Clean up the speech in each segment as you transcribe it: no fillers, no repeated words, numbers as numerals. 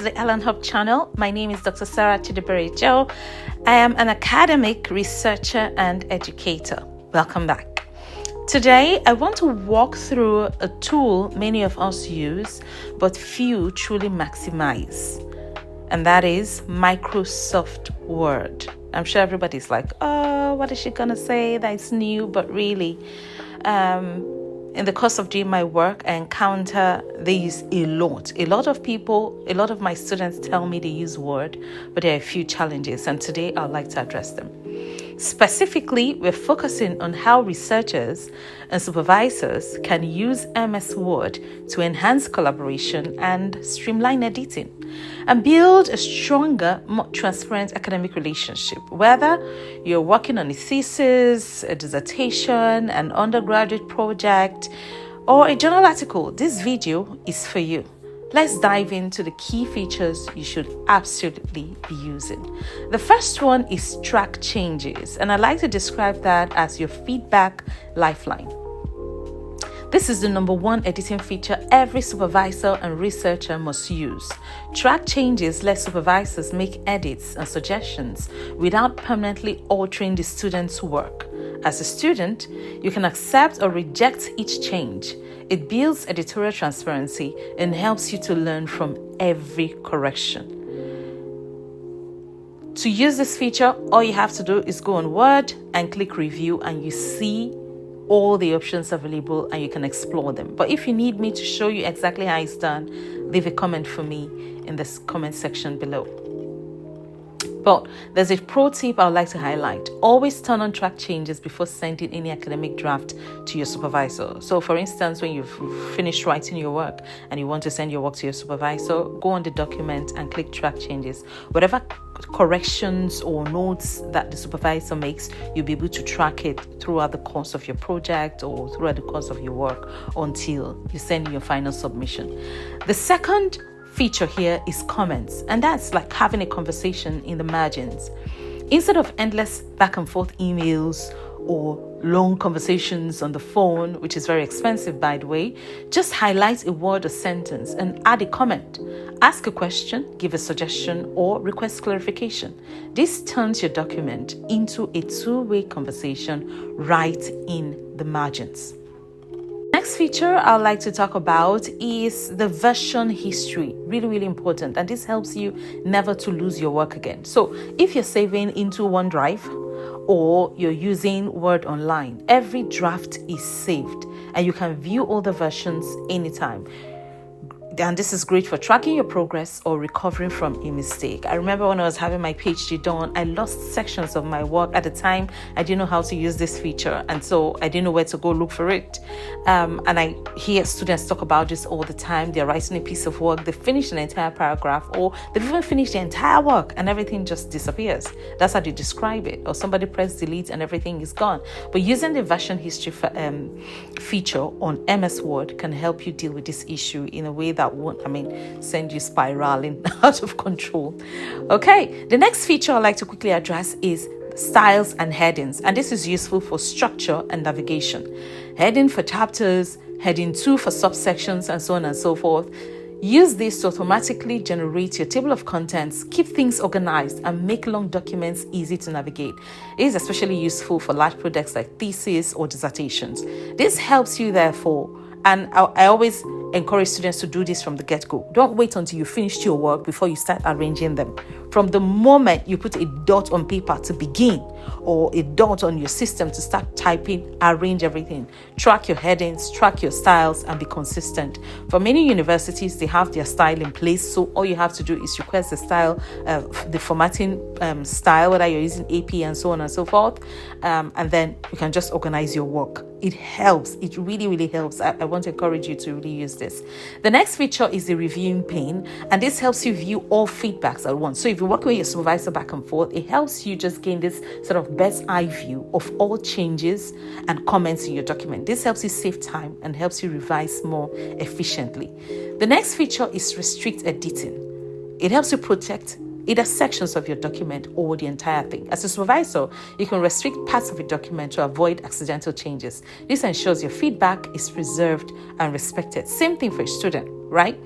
The Ellen Hub channel. My name is Dr. Chidiebere Joe. I am an academic researcher and educator. Welcome back. Today, I want to walk through a tool many of us use, but few truly maximize, and that is Microsoft Word. I'm sure everybody's like, oh, what is she gonna say that's new? But really, in the course of doing my work, I encounter these a lot. A lot of people, a lot of my students tell me they use Word, but there are a few challenges, and today I'd like to address them. Specifically, we're focusing on how researchers and supervisors can use MS Word to enhance collaboration and streamline editing and build a stronger, more transparent academic relationship. Whether you're working on a thesis, a dissertation, an undergraduate project, or a journal article, this video is for you. Let's dive into the key features you should absolutely be using. The first one is track changes, and I like to describe that as your feedback lifeline. This is the number one editing feature every supervisor and researcher must use. Track changes let supervisors make edits and suggestions without permanently altering the student's work. As a student, you can accept or reject each change. It builds editorial transparency and helps you to learn from every correction. To use this feature, all you have to do is go on Word and click Review, and you see all the options available and you can explore them. But if you need me to show you exactly how it's done, leave a comment for me in this comment section below. But there's a pro tip I would like to highlight. Always turn on track changes before sending any academic draft to your supervisor. So for instance, when you've finished writing your work and you want to send your work to your supervisor, go on the document and click track changes. Whatever corrections or notes that the supervisor makes, you'll be able to track it throughout the course of your project or throughout the course of your work until you send your final submission. The second feature here is comments, and that's like having a conversation in the margins. Instead of endless back and forth emails or long conversations on the phone, which is very expensive by the way, just highlight a word or sentence and add a comment. Ask a question, give a suggestion, or request clarification. This turns your document into a two-way conversation right in the margins. Next feature I'd like to talk about is the version history. Really important, and this helps you never to lose your work again. So if you're saving into OneDrive or you're using Word Online, every draft is saved and you can view all the versions anytime. And this is great for tracking your progress or recovering from a mistake. I remember when I was having my PhD done, I lost sections of my work. At the time, I didn't know how to use this feature, and so I didn't know where to go look for it. And I hear students talk about this all the time. They're writing a piece of work, they finish an entire paragraph, or they've even finished the entire work and everything just disappears. That's how they describe it. Or somebody press delete and everything is gone. But using the version history feature on MS Word can help you deal with this issue in a way that won't, send you spiraling out of control. Okay, the next feature I'd like to quickly address is styles and headings, and this is useful for structure and navigation. Heading for chapters, heading 2 for subsections, and so on and so forth. Use this to automatically generate your table of contents, keep things organized, and make long documents easy to navigate. It is especially useful for large projects like thesis or dissertations. This helps you, therefore, and I always encourage students to do this from the get-go. Don't wait until you finish your work before you start arranging them. From the moment you put a dot on paper to begin, or a dot on your system to start typing, arrange everything. Track your headings, track your styles, and be consistent. For many universities, they have their style in place, so all you have to do is request the style, the formatting style, whether you're using AP and so on and so forth, and then you can just organize your work. It helps. It really helps. I want to encourage you to really use this. The next feature is the reviewing pane, and this helps you view all feedbacks at once. So if you work with your supervisor back and forth, it helps you just gain this sort of bird's eye view of all changes and comments in your document. This helps you save time and helps you revise more efficiently. The next feature is restrict editing. It helps you protect either sections of your document or the entire thing. As a supervisor, you can restrict parts of a document to avoid accidental changes. This ensures your feedback is preserved and respected. Same thing for a student, right?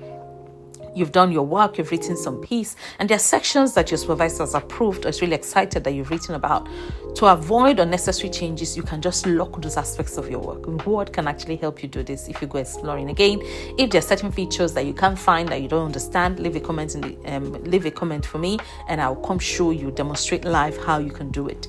you've done your work, you've written some piece, and there are sections that your supervisor has approved or is really excited that you've written about. To avoid unnecessary changes, you can just lock those aspects of your work. Word can actually help you do this if you go exploring. Again, if there are certain features that you can't find, that you don't understand, leave a comment leave a comment for me, and I'll come show you, demonstrate live how you can do it.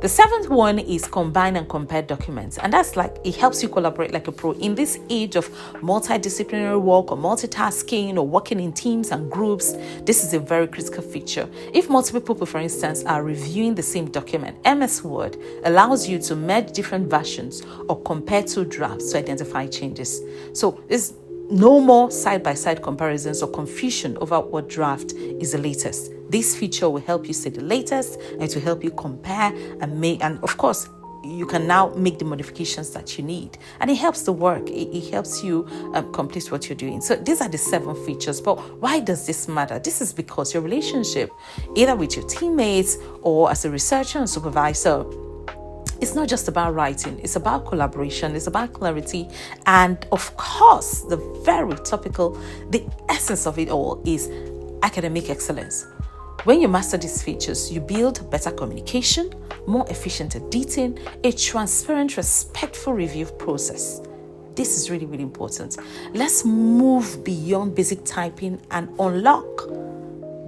The seventh one is combine and compare documents. And that's like, it helps you collaborate like a pro. In this age of multidisciplinary work or multitasking or working in teams and groups, this is a very critical feature. If multiple people, for instance, are reviewing the same document, MS Word allows you to merge different versions or compare two drafts to identify changes. So it's no more side-by-side comparisons or confusion over what draft is the latest. This feature will help you see the latest, and it will help you compare and make, and of course, you can now make the modifications that you need. And it helps the work. It helps you complete what you're doing. So these are the 7 features. But why does this matter? This is because your relationship, either with your teammates or as a researcher and supervisor, it's not just about writing, it's about collaboration, it's about clarity, and of course, the very topical, the essence of it all is academic excellence. When you master these features, you build better communication, more efficient editing, a transparent, respectful review process. This is really, really important. Let's move beyond basic typing and unlock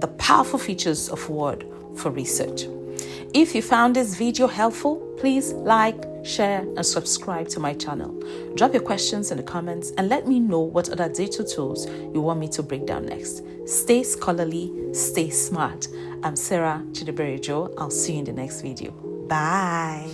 the powerful features of Word for research. If you found this video helpful, please like, share, and subscribe to my channel. Drop your questions in the comments and let me know what other data tools you want me to break down next. Stay scholarly, stay smart. I'm Sarah Chidiebere Joe. I'll see you in the next video. Bye.